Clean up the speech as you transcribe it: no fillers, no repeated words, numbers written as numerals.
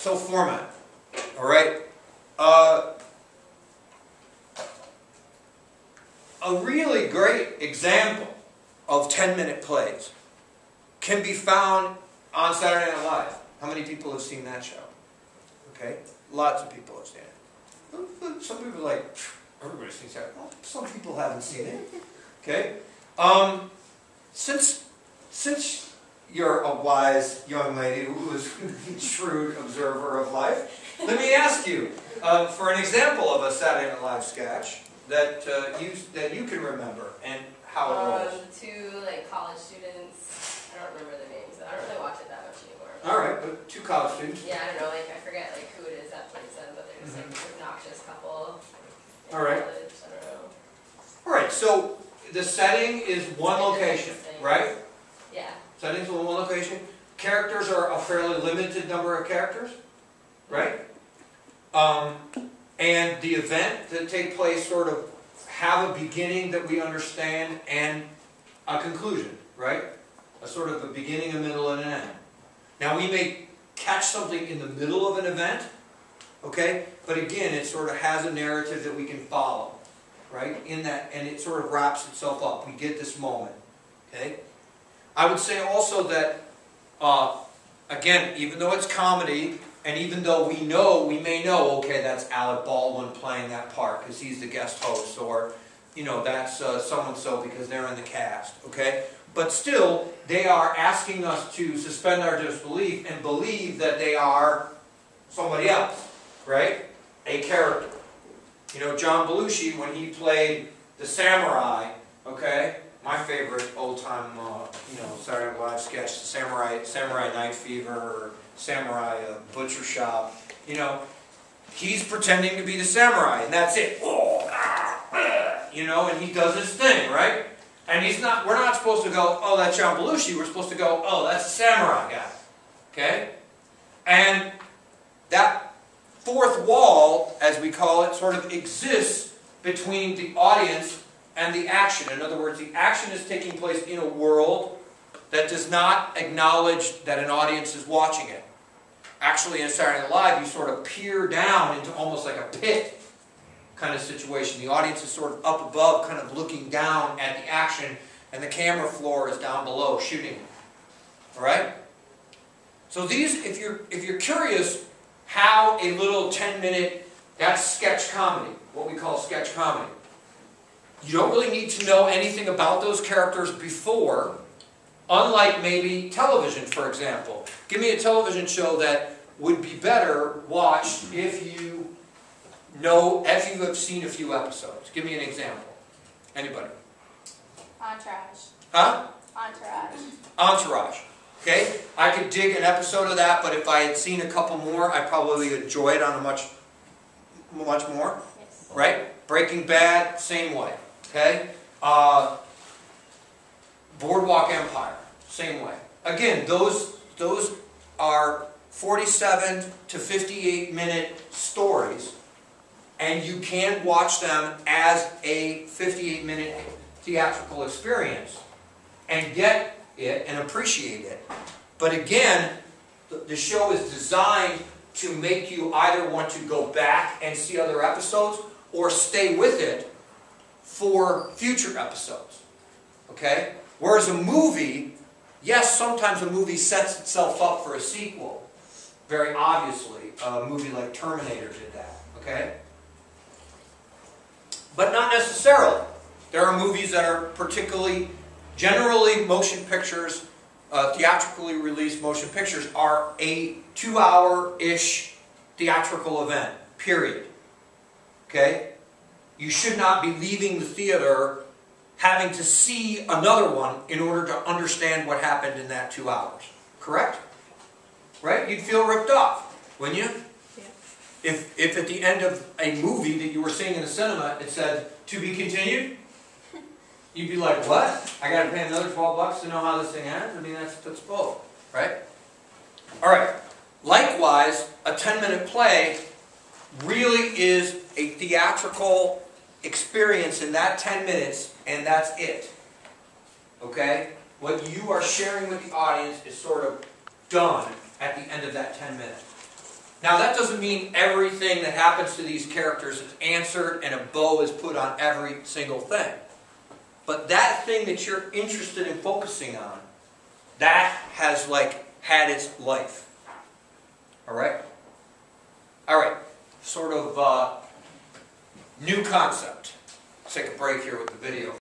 So format, all right? A really great example of 10-minute plays can be found on Saturday Night Live. How many people have seen that show? Okay, lots of people have seen it. Some people are like, everybody's seen that. Well, some people haven't seen it. Okay, since you're a wise young lady who is a shrewd observer of life, let me ask you for an example of a Saturday Night Live sketch that you can remember and how it was. Two college students. I don't remember their names. I don't really watch it that much anymore. All right, but two college students. Yeah, I don't know. I forget who it is that plays them, but they're just an obnoxious couple. All right. College. I don't know. All right. So the setting is one location, right? Yeah. Settings in one location. Characters are a fairly limited number of characters, right? And the event that take place sort of have a beginning that we understand and a conclusion, right? A sort of a beginning, a middle, and an end. Now we may catch something in the middle of an event, okay? But again, it sort of has a narrative that we can follow, right? In that, and it sort of wraps itself up. We get this moment, okay? I would say also that, again, even though it's comedy, and even though we may know, okay, that's Alec Baldwin playing that part because he's the guest host, or, that's so-and-so because they're in the cast, okay? But still, they are asking us to suspend our disbelief and believe that they are somebody else, right? A character. John Belushi, when he played the samurai, okay? My favorite old-time, Saturday Night Live sketch, Samurai Night Fever, or Samurai Butcher Shop. He's pretending to be the samurai, and that's it. And he does his thing, right? And we're not supposed to go, oh, that's John Belushi. We're supposed to go, oh, that's the samurai guy. Okay? And that fourth wall, as we call it, sort of exists between the audience and the action. In other words, the action is taking place in a world that does not acknowledge that an audience is watching it. Actually, in Saturday Night Live, you sort of peer down into almost like a pit kind of situation. The audience is sort of up above, kind of looking down at the action, and the camera floor is down below, shooting it. All right? So these, if you're curious how a little 10-minute, that's sketch comedy, what we call sketch comedy. You don't really need to know anything about those characters before, unlike maybe television, for example. Give me a television show that would be better watched if you have seen a few episodes. Give me an example. Anybody? Entourage. Huh? Entourage. Entourage. Okay? I could dig an episode of that, but if I had seen a couple more, I'd probably enjoy it on a much more. Yes. Right? Breaking Bad, same way. Okay? Boardwalk Empire, same way. Again, those are 47 to 58-minute stories, and you can watch them as a 58-minute theatrical experience and get it and appreciate it. But again, the show is designed to make you either want to go back and see other episodes or stay with it for future episodes. Okay? Whereas a movie, yes, sometimes a movie sets itself up for a sequel. Very obviously, a movie like Terminator did that. Okay? But not necessarily. There are movies that are generally motion pictures, theatrically released motion pictures are a 2-hour-ish theatrical event, period. Okay? You should not be leaving the theater having to see another one in order to understand what happened in that 2 hours. Correct? Right? You'd feel ripped off, wouldn't you? Yeah. If at the end of a movie that you were seeing in the cinema, it said, "To be continued," you'd be like, what? I got to pay another $12 to know how this thing ends? I mean, that's both, right? All right. Likewise, a 10-minute play really is a theatrical experience in that 10 minutes, and that's it. Okay? What you are sharing with the audience is sort of done at the end of that 10 minutes. Now that doesn't mean everything that happens to these characters is answered and a bow is put on every single thing. But that thing that you're interested in focusing on, that has like had its life. Alright? Alright, sort of new concept. Let's take a break here with the video.